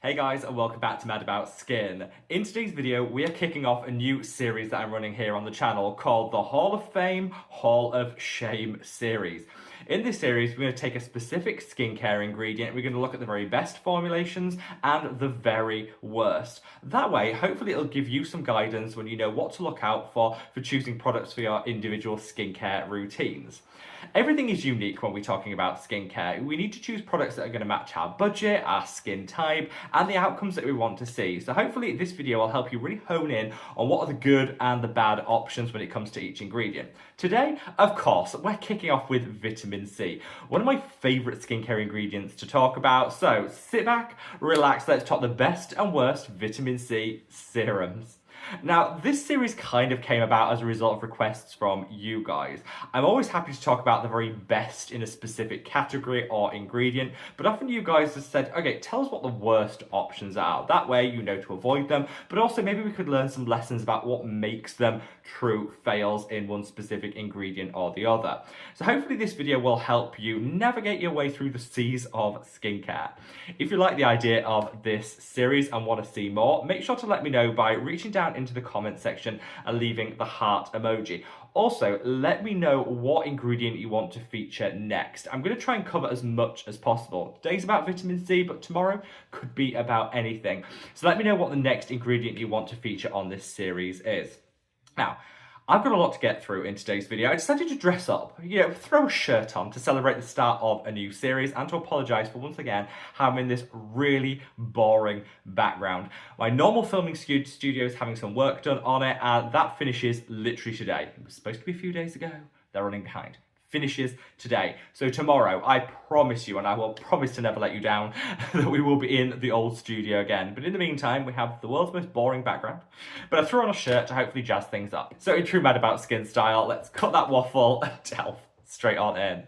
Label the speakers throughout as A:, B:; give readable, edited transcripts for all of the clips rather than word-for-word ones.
A: Hey guys, and welcome back to Mad About Skin. In today's video, we are kicking off a new series that I'm running here on the channel called the Hall of Fame, Hall of Shame series. In this series, we're going to take a specific skincare ingredient, we're going to look at the very best formulations and the very worst. That way, hopefully it'll give you some guidance when you know what to look out for choosing products for your individual skincare routines. Everything is unique when we're talking about skincare. We need to choose products that are going to match our budget, our skin type, and the outcomes that we want to see. So hopefully this video will help you really hone in on what are the good and the bad options when it comes to each ingredient. Today, of course, we're kicking off with vitamin C, one of my favourite skincare ingredients to talk about. So sit back, relax, let's talk the best and worst vitamin C serums. Now, this series kind of came about as a result of requests from you guys. I'm always happy to talk about the very best in a specific category or ingredient, but often you guys have said, okay, tell us what the worst options are. That way you know to avoid them, but also maybe we could learn some lessons about what makes them true fails in one specific ingredient or the other. So hopefully this video will help you navigate your way through the seas of skincare. If you like the idea of this series and want to see more, make sure to let me know by reaching down into the comment section and leaving the heart emoji. Also, let me know what ingredient you want to feature next. I'm going to try and cover as much as possible. Today's about vitamin C, but tomorrow could be about anything. So let me know what the next ingredient you want to feature on this series is. Now, I've got a lot to get through in today's video. I decided to dress up, throw a shirt on to celebrate the start of a new series and to apologise for once again having this really boring background. My normal filming studio is having some work done on it and that finishes literally today. It was supposed to be a few days ago. They're running behind. Finishes today. So tomorrow, I promise you, and I will promise to never let you down, that we will be in the old studio again. But in the meantime, we have the world's most boring background. But I threw on a shirt to hopefully jazz things up. So in true Mad About Skin style, let's cut that waffle and delve straight on in.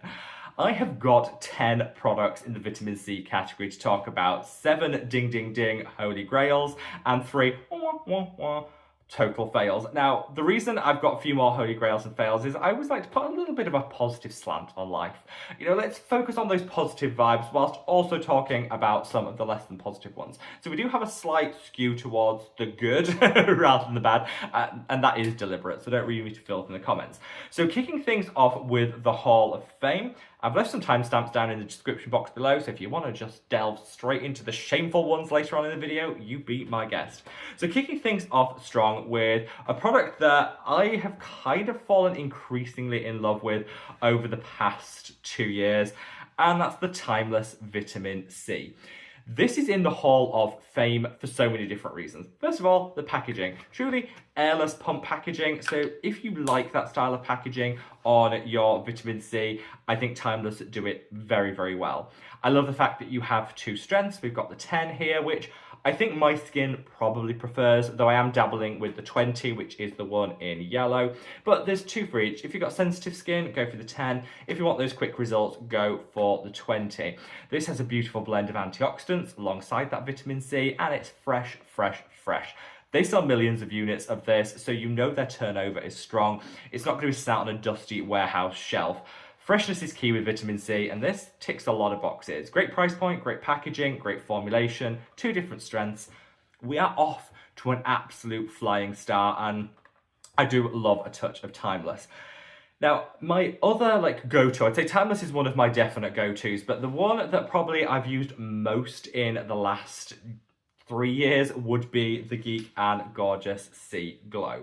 A: I have got 10 products in the vitamin C category to talk about. 7 ding ding ding holy grails and 3 wah, wah, wah, total fails. Now, the reason I've got a few more holy grails and fails is I always like to put a little bit of a positive slant on life. Let's focus on those positive vibes whilst also talking about some of the less than positive ones. So we do have a slight skew towards the good rather than the bad, and that is deliberate, so don't really need to fill it in the comments. So kicking things off with the Hall of Fame, I've left some timestamps down in the description box below, so if you want to just delve straight into the shameful ones later on in the video, you be my guest. So kicking things off strong with a product that I have kind of fallen increasingly in love with over the past 2 years, and that's the Timeless Vitamin C. This is in the Hall of Fame for so many different reasons. First of all, the packaging. Truly airless pump packaging. So if you like that style of packaging on your vitamin C, I think Timeless do it very, very well. I love the fact that you have 2 strengths. We've got the 10 here, which I think my skin probably prefers, though I am dabbling with the 20, which is the one in yellow. But there's 2 for each. If you've got sensitive skin, go for the 10. If you want those quick results, go for the 20. This has a beautiful blend of antioxidants alongside that vitamin C, and it's fresh, fresh, fresh. They sell millions of units of this, so you know their turnover is strong. It's not going to be sat on a dusty warehouse shelf. Freshness is key with vitamin C, and this ticks a lot of boxes. Great price point, great packaging, great formulation, 2 different strengths. We are off to an absolute flying start, and I do love a touch of Timeless. Now, my other go-to, I'd say Timeless is one of my definite go-tos, but the one that probably I've used most in the last 3 years would be the Geek and Gorgeous C Glow.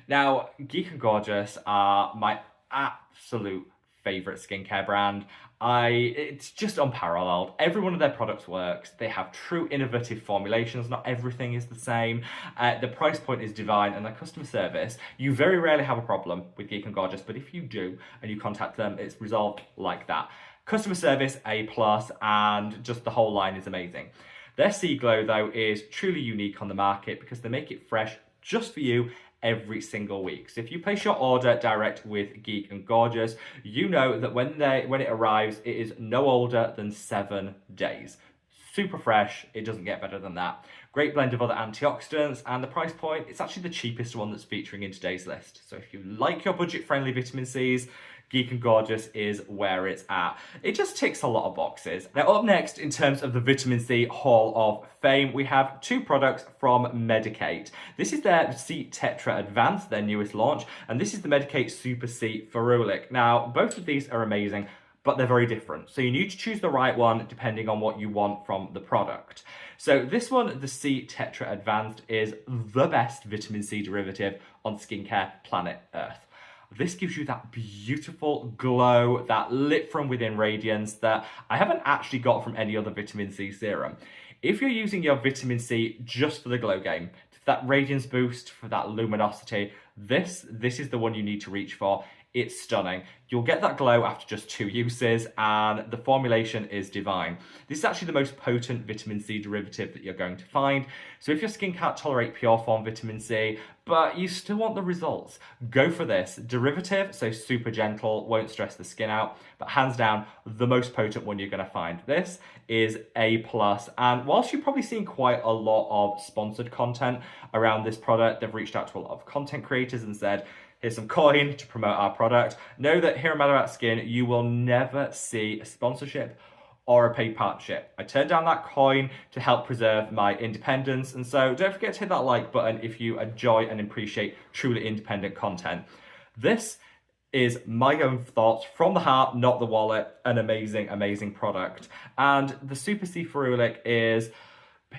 A: Now, Geek and Gorgeous are my absolute favourite skincare brand. It's just unparalleled. Every one of their products works. They have true innovative formulations. Not everything is the same. The price point is divine, and their customer service, you very rarely have a problem with Geek and Gorgeous, but if you do and you contact them, it's resolved like that. Customer service A+, and just the whole line is amazing. Their C Glow, though, is truly unique on the market because they make it fresh just for you every single week. So if you place your order direct with Geek and Gorgeous, you know that when it arrives, it is no older than 7 days. Super fresh, it doesn't get better than that. Great blend of other antioxidants, and the price point, it's actually the cheapest one that's featuring in today's list. So if you like your budget-friendly vitamin Cs, Geek and Gorgeous is where it's at. It just ticks a lot of boxes. Now up next, in terms of the vitamin C Hall of Fame, we have two products from Medik8. This is their C Tetra Advanced, their newest launch, and this is the Medik8 Super C Ferulic. Now, both of these are amazing, but they're very different. So you need to choose the right one depending on what you want from the product. So this one, the C Tetra Advanced, is the best vitamin C derivative on skincare planet Earth. This gives you that beautiful glow, that lit from within radiance that I haven't actually got from any other vitamin C serum. If you're using your vitamin C just for the glow game, for that radiance boost, for that luminosity, this is the one you need to reach for. It's stunning. You'll get that glow after just 2 uses, and the formulation is divine. This is actually the most potent vitamin C derivative that you're going to find. So if your skin can't tolerate pure form vitamin C, but you still want the results, go for this. Derivative, so super gentle, won't stress the skin out, but hands down, the most potent one you're gonna find. This is A+, and whilst you've probably seen quite a lot of sponsored content around this product, they've reached out to a lot of content creators and said, here's some coin to promote our product. Know that here at Mad About Skin, you will never see a sponsorship or a paid partnership. I turned down that coin to help preserve my independence, and so don't forget to hit that like button if you enjoy and appreciate truly independent content. This is my own thoughts from the heart, not the wallet. An amazing, amazing product. And the Super C Ferulic is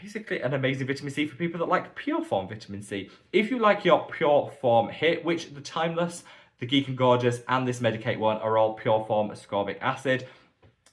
A: basically an amazing vitamin C for people that like pure form vitamin C. If you like your pure form hit, which the Timeless, the Geek and Gorgeous, and this Medik8 one are all pure form ascorbic acid,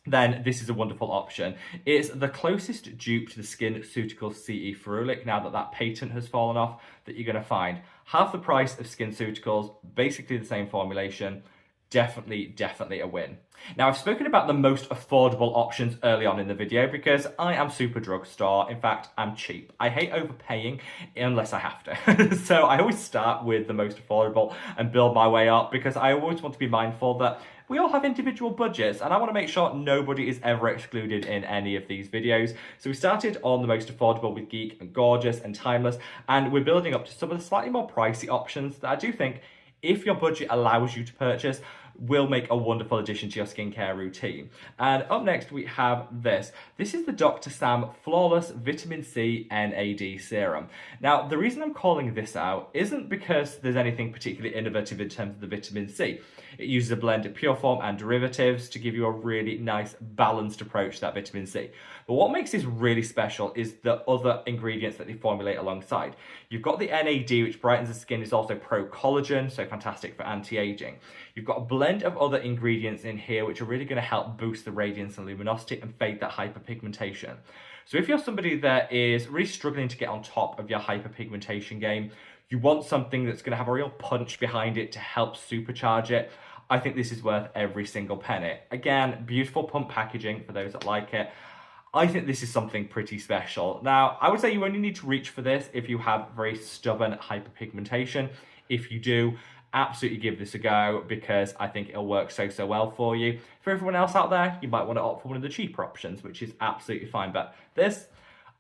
A: then this is a wonderful option. It's the closest dupe to the skinceuticles CE Ferulic, now that that patent has fallen off, that you're going to find. Half the price of skinceuticals, basically the same formulation. Definitely a win. Now, I've spoken about the most affordable options early on in the video because I am super drugstore. In fact, I'm cheap. I hate overpaying unless I have to. So I always start with the most affordable and build my way up because I always want to be mindful that we all have individual budgets and I want to make sure nobody is ever excluded in any of these videos. So we started on the most affordable with Geek and Gorgeous and Timeless, and we're building up to some of the slightly more pricey options that I do think, if your budget allows you to purchase, will make a wonderful addition to your skincare routine. And up next we have this. This is the Dr. Sam Flawless Vitamin C NAD Serum. Now, the reason I'm calling this out isn't because there's anything particularly innovative in terms of the vitamin C. It uses a blend of pure form and derivatives to give you a really nice balanced approach to that vitamin C. But what makes this really special is the other ingredients that they formulate alongside. You've got the NAD, which brightens the skin, is also pro-collagen, so fantastic for anti-aging. You've got a blend of other ingredients in here which are really going to help boost the radiance and luminosity and fade that hyperpigmentation. So if you're somebody that is really struggling to get on top of your hyperpigmentation game, you want something that's going to have a real punch behind it to help supercharge it, I think this is worth every single penny. Again, beautiful pump packaging for those that like it. I think this is something pretty special. Now, I would say you only need to reach for this if you have very stubborn hyperpigmentation. If you do, absolutely give this a go because I think it'll work so well for you. For everyone else out there, you might want to opt for one of the cheaper options, which is absolutely fine. But this,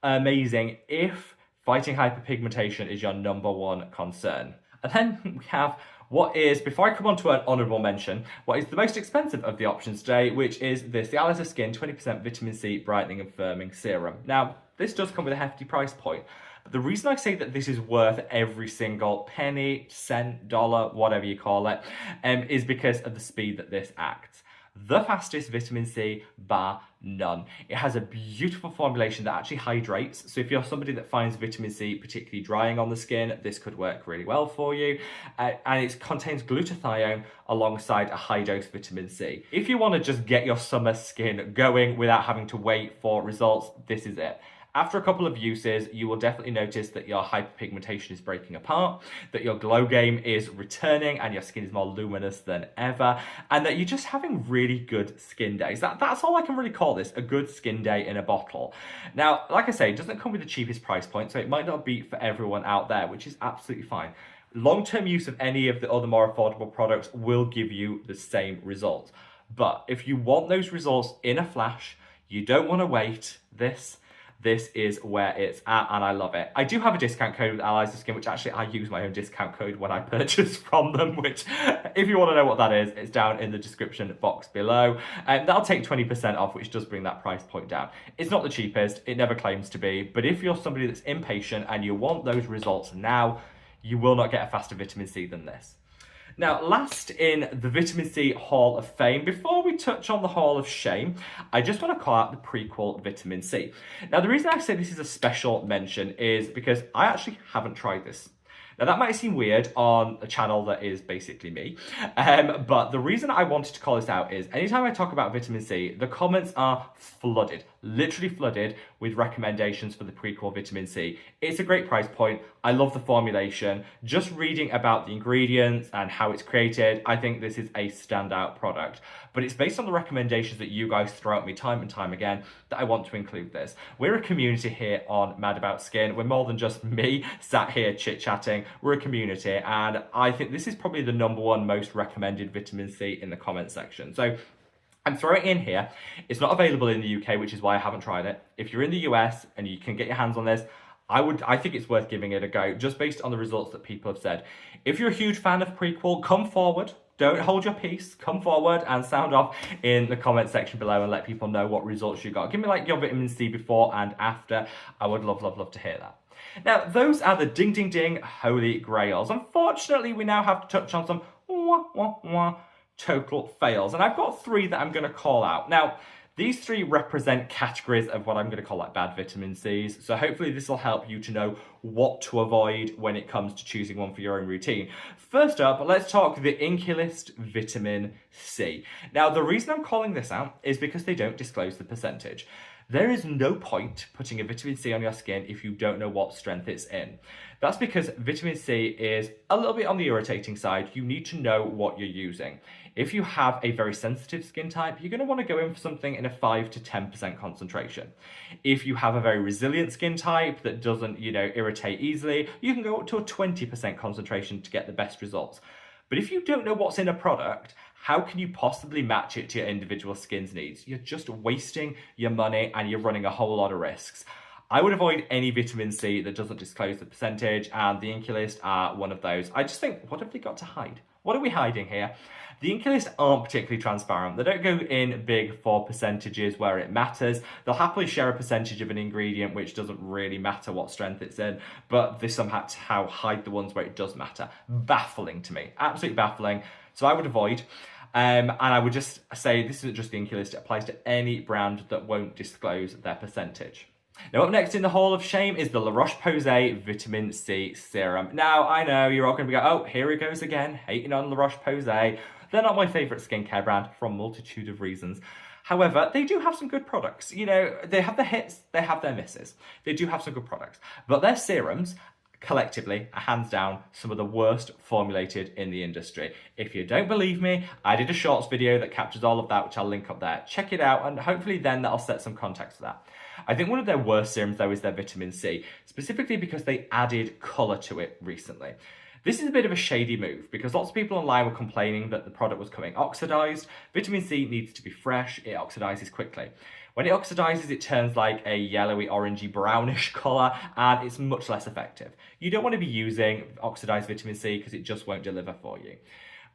A: amazing if fighting hyperpigmentation is your #1 concern. And then we have what is, before I come on to an honourable mention, what is the most expensive of the options today, which is this, the Alice of Skin 20% Vitamin C Brightening and Firming Serum. Now, this does come with a hefty price point, but the reason I say that this is worth every single penny, cent, dollar, whatever you call it, is because of the speed that this acts. The fastest vitamin C, bar none. It has a beautiful formulation that actually hydrates. So if you're somebody that finds vitamin C particularly drying on the skin, this could work really well for you. And it contains glutathione alongside a high dose vitamin C. If you want to just get your summer skin going without having to wait for results, this is it. After a couple of uses, you will definitely notice that your hyperpigmentation is breaking apart, that your glow game is returning and your skin is more luminous than ever, and that you're just having really good skin days. That's all I can really call this, a good skin day in a bottle. Now, like I say, it doesn't come with the cheapest price point, so it might not be for everyone out there, which is absolutely fine. Long-term use of any of the other more affordable products will give you the same results. But if you want those results in a flash, you don't want to wait, this is where it's at, and I love it. I do have a discount code with Allies of Skin, which actually I use my own discount code when I purchase from them, which if you want to know what that is, it's down in the description box below. That'll take 20% off, which does bring that price point down. It's not the cheapest, it never claims to be, but if you're somebody that's impatient and you want those results now, you will not get a faster vitamin C than this. Now, last in the Vitamin C Hall of Fame, before we touch on the Hall of Shame, I just want to call out the prequel Vitamin C. Now, the reason I say this is a special mention is because I actually haven't tried this. Now, that might seem weird on a channel that is basically me, but the reason I wanted to call this out is anytime I talk about vitamin C, the comments are flooded, literally flooded with recommendations for the prequel vitamin C. It's a great price point. I love the formulation. Just reading about the ingredients and how it's created, I think this is a standout product. But it's based on the recommendations that you guys throw at me time and time again that I want to include this. We're a community here on Mad About Skin. We're more than just me sat here chit-chatting. We're a community, and I think this is probably the #1 most recommended vitamin C in the comment section. So I'm throwing it in here. It's not available in the UK, which is why I haven't tried it. If you're in the US and you can get your hands on this, I think it's worth giving it a go, just based on the results that people have said. If you're a huge fan of prequel, come forward. Don't hold your peace. Come forward and sound off in the comment section below and let people know what results you got. Give me like your vitamin C before and after. I would love, love, love to hear that. Now, those are the ding, ding, ding holy grails. Unfortunately, we now have to touch on some total fails. And I've got 3 that I'm going to call out. Now, these 3 represent categories of what I'm going to call like bad vitamin Cs. So hopefully this will help you to know what to avoid when it comes to choosing one for your own routine. First up, let's talk the Inculist Vitamin C. Now, the reason I'm calling this out is because they don't disclose the percentage. There is no point putting a vitamin C on your skin if you don't know what strength it's in. That's because vitamin C is a little bit on the irritating side. You need to know what you're using. If you have a very sensitive skin type, you're going to want to go in for something in a 5 to 10% concentration. If you have a very resilient skin type that doesn't, irritate easily, you can go up to a 20% concentration to get the best results. But if you don't know what's in a product, how can you possibly match it to your individual skin's needs? You're just wasting your money and you're running a whole lot of risks. I would avoid any vitamin C that doesn't disclose the percentage, and the Inculist are one of those. I just think, what have they got to hide? What are we hiding here? The Inculist aren't particularly transparent. They don't go in big for percentages where it matters. They'll happily share a percentage of an ingredient which doesn't really matter what strength it's in, but they somehow hide the ones where it does matter. Baffling to me, absolutely baffling. So I would avoid. And I would just say this isn't just the Inculist, it applies to any brand that won't disclose their percentage. Now, up next in the Hall of Shame is the La Roche-Posay Vitamin C Serum. Now, I know you're all going to be going, oh, here he goes again, hating on La Roche-Posay. They're not my favourite skincare brand for a multitude of reasons. However, they do have some good products. They have their hits, they have their misses. They do have some good products. But their serums, collectively, are hands down some of the worst formulated in the industry. If you don't believe me, I did a shorts video that captures all of that, which I'll link up there. Check it out, and hopefully then that'll set some context for that. I think one of their worst serums, though, is their vitamin C, specifically because they added colour to it recently. This is a bit of a shady move because lots of people online were complaining that the product was coming oxidized. Vitamin C needs to be fresh, it oxidizes quickly. When it oxidizes, it turns like a yellowy, orangey, brownish colour, and it's much less effective. You don't want to be using oxidized vitamin C because it just won't deliver for you.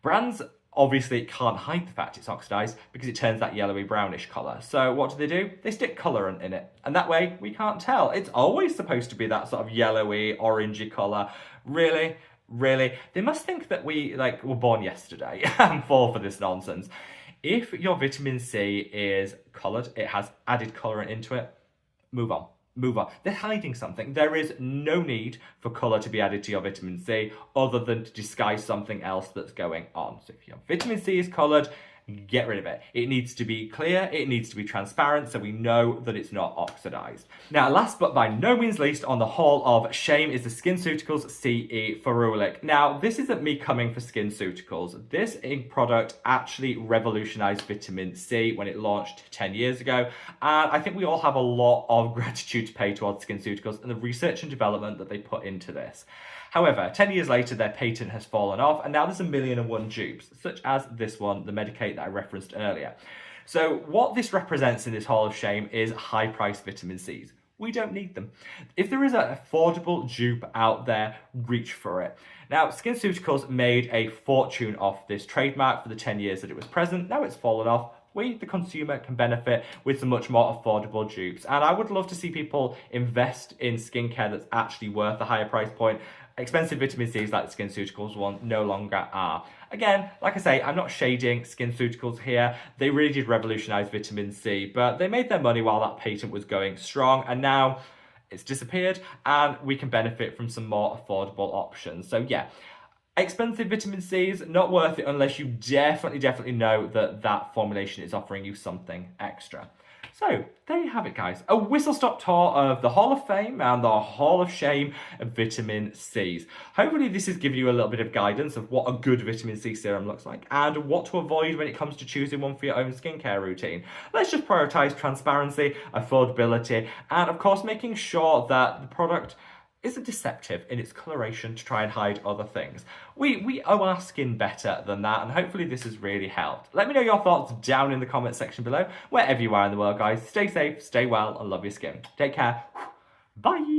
A: Brands obviously can't hide the fact it's oxidized because it turns that yellowy, brownish colour. So what do? They stick colourant in it, and that way we can't tell. It's always supposed to be that sort of yellowy, orangey colour. Really? They must think that we were born yesterday and fall for this nonsense. If your vitamin C is coloured, it has added colourant into it, move on. They're hiding something. There is no need for colour to be added to your vitamin C other than to disguise something else that's going on. So if your vitamin C is coloured, get rid of it. It needs to be clear, it needs to be transparent, so we know that it's not oxidized. Now, last but by no means least on the Hall of Shame is the SkinCeuticles CE Ferulic. Now, this isn't me coming for SkinCeuticals. This product actually revolutionized vitamin C when it launched 10 years ago, and I think we all have a lot of gratitude to pay towards SkinCeuticals and the research and development that they put into this. However, 10 years later, their patent has fallen off, and now there's 1,000,001 dupes, such as this one, the Medicate that I referenced earlier. So what this represents in this Hall of Shame is high-priced vitamin Cs. We don't need them. If there is an affordable dupe out there, reach for it. Now, SkinCeuticals made a fortune off this trademark for the 10 years that it was present. Now it's fallen off. We, the consumer, can benefit with some much more affordable dupes. And I would love to see people invest in skincare that's actually worth a higher price point. Expensive vitamin C's like the SkinCeuticals one no longer are. Again, like I say, I'm not shading SkinCeuticals here. They really did revolutionize vitamin C, but they made their money while that patent was going strong, and now it's disappeared, and we can benefit from some more affordable options. So yeah, expensive vitamin C's, not worth it unless you definitely know that that formulation is offering you something extra. So there you have it, guys. A whistle-stop tour of the Hall of Fame and the Hall of Shame of vitamin C's. Hopefully this has given you a little bit of guidance of what a good vitamin C serum looks like and what to avoid when it comes to choosing one for your own skincare routine. Let's just prioritize transparency, affordability, and of course making sure that the product isn't deceptive in its coloration to try and hide other things. We owe our skin better than that, and hopefully this has really helped. Let me know your thoughts down in the comment section below, wherever you are in the world, guys. Stay safe, stay well, and love your skin. Take care. Bye.